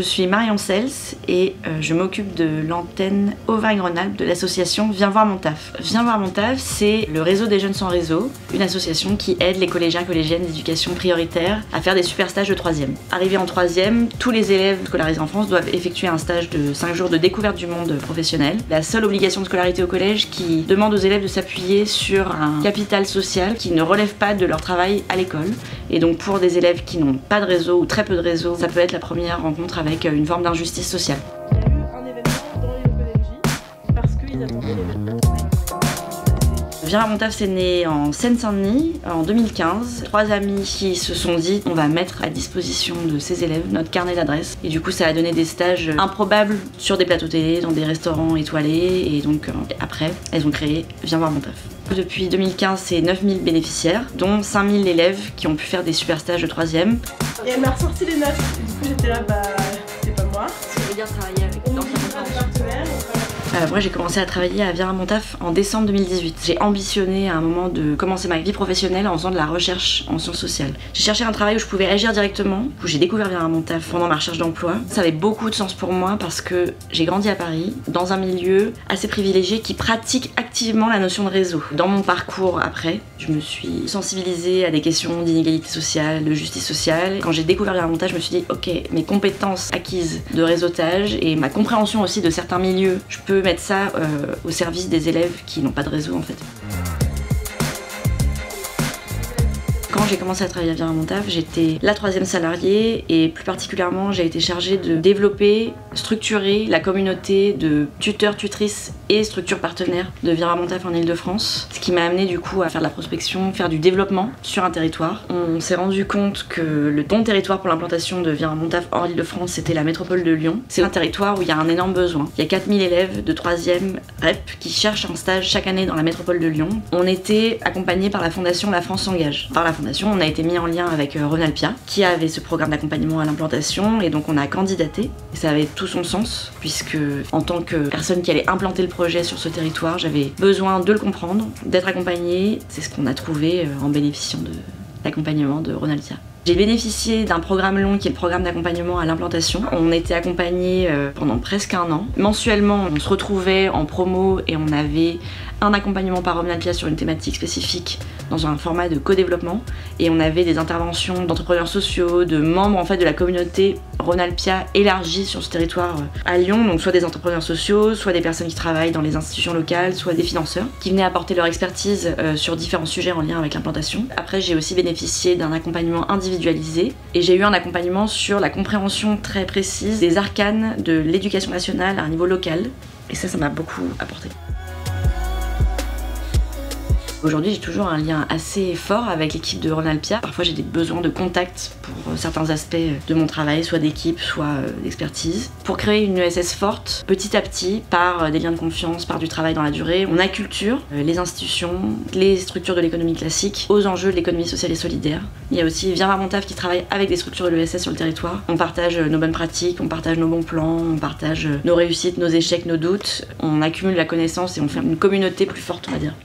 suis Marion Sels et je m'occupe de l'antenne Auvergne-Rhône-Alpes de l'association Viens voir mon taf. Viens voir mon taf, c'est le réseau des jeunes sans réseau, une association qui aide les collégiens et collégiennes d'éducation prioritaire à faire des super stages de 3e. Arrivés en 3e, tous les élèves scolarisés en France doivent effectuer un stage de 5 jours de découverte du monde professionnel. La seule obligation de scolarité au collège qui demande aux élèves de s'appuyer sur un capital social qui ne relève pas de leur travail à l'école. Et donc pour des élèves qui n'ont pas de réseau ou très peu de réseau, ça peut être la première rencontre avec une forme d'injustice sociale. Il y a eu un événement dans l'Écologie parce qu'ils attendaient l'événement. Viens voir mon taf, c'est né en Seine-Saint-Denis en 2015. 3 amis qui se sont dit on va mettre à disposition de ces élèves notre carnet d'adresses. Et du coup ça a donné des stages improbables sur des plateaux télé, dans des restaurants étoilés. Et donc après, elles ont créé Viens voir mon taf. Depuis 2015, c'est 9000 bénéficiaires, dont 5000 élèves qui ont pu faire des super stages de 3e. Et elle m'a ressorti les notes. Et du coup j'étais là, bah c'est pas moi. Ça veut dire travailler avec des partenaires. Moi j'ai commencé à travailler à Viens voir mon taf en décembre 2018. J'ai ambitionné à un moment de commencer ma vie professionnelle en faisant de la recherche en sciences sociales. J'ai cherché un travail où je pouvais agir directement, où j'ai découvert Viens voir mon taf pendant ma recherche d'emploi. Ça avait beaucoup de sens pour moi parce que j'ai grandi à Paris, dans un milieu assez privilégié qui pratique activement la notion de réseau. Dans mon parcours après, je me suis sensibilisée à des questions d'inégalité sociale, de justice sociale. Quand j'ai découvert Viens voir mon taf, je me suis dit ok, mes compétences acquises de réseautage et ma compréhension aussi de certains milieux, je peux mettre ça au service des élèves qui n'ont pas de réseau en fait. Quand j'ai commencé à travailler à Viens voir mon taf, j'étais la 3e salariée et plus particulièrement j'ai été chargée de développer, structurer la communauté de tuteurs, tutrices et structures partenaires de Viens voir mon taf en Ile-de-France. Ce qui m'a amené du coup à faire de la prospection, faire du développement sur un territoire. On s'est rendu compte que le bon territoire pour l'implantation de Viens voir mon taf hors Ile-de-France, c'était la métropole de Lyon. C'est un territoire où il y a un énorme besoin. Il y a 4000 élèves de 3e REP qui cherchent un stage chaque année dans la métropole de Lyon. On était accompagnés par la fondation La France s'engage. Par la fondation, on a été mis en lien avec Rhône-Alpia qui avait ce programme d'accompagnement à l'implantation et donc on a candidaté et ça avait tout son sens puisque en tant que personne qui allait implanter le projet sur ce territoire, j'avais besoin de le comprendre, d'être accompagnée. C'est ce qu'on a trouvé en bénéficiant de l'accompagnement de Rhône-Alpia. J'ai bénéficié d'un programme long qui est le programme d'accompagnement à l'implantation. On était accompagnés pendant presque 1 an. Mensuellement, on se retrouvait en promo et on avait un accompagnement par Rhône-Alpia sur une thématique spécifique dans un format de co-développement et on avait des interventions d'entrepreneurs sociaux, de membres en fait de la communauté Rhône-Alpia élargie sur ce territoire à Lyon, donc soit des entrepreneurs sociaux, soit des personnes qui travaillent dans les institutions locales, soit des financeurs qui venaient apporter leur expertise sur différents sujets en lien avec l'implantation. Après, j'ai aussi bénéficié d'un accompagnement individualisé et j'ai eu un accompagnement sur la compréhension très précise des arcanes de l'éducation nationale à un niveau local et ça m'a beaucoup apporté. Aujourd'hui, j'ai toujours un lien assez fort avec l'équipe de Rhône-Alpia. Parfois, j'ai des besoins de contact pour certains aspects de mon travail, soit d'équipe, soit d'expertise. Pour créer une ESS forte, petit à petit, par des liens de confiance, par du travail dans la durée, on acculture les institutions, les structures de l'économie classique aux enjeux de l'économie sociale et solidaire. Il y a aussi Viens voir mon taf qui travaille avec des structures de l'ESS sur le territoire. On partage nos bonnes pratiques, on partage nos bons plans, on partage nos réussites, nos échecs, nos doutes. On accumule la connaissance et on fait une communauté plus forte, on va dire.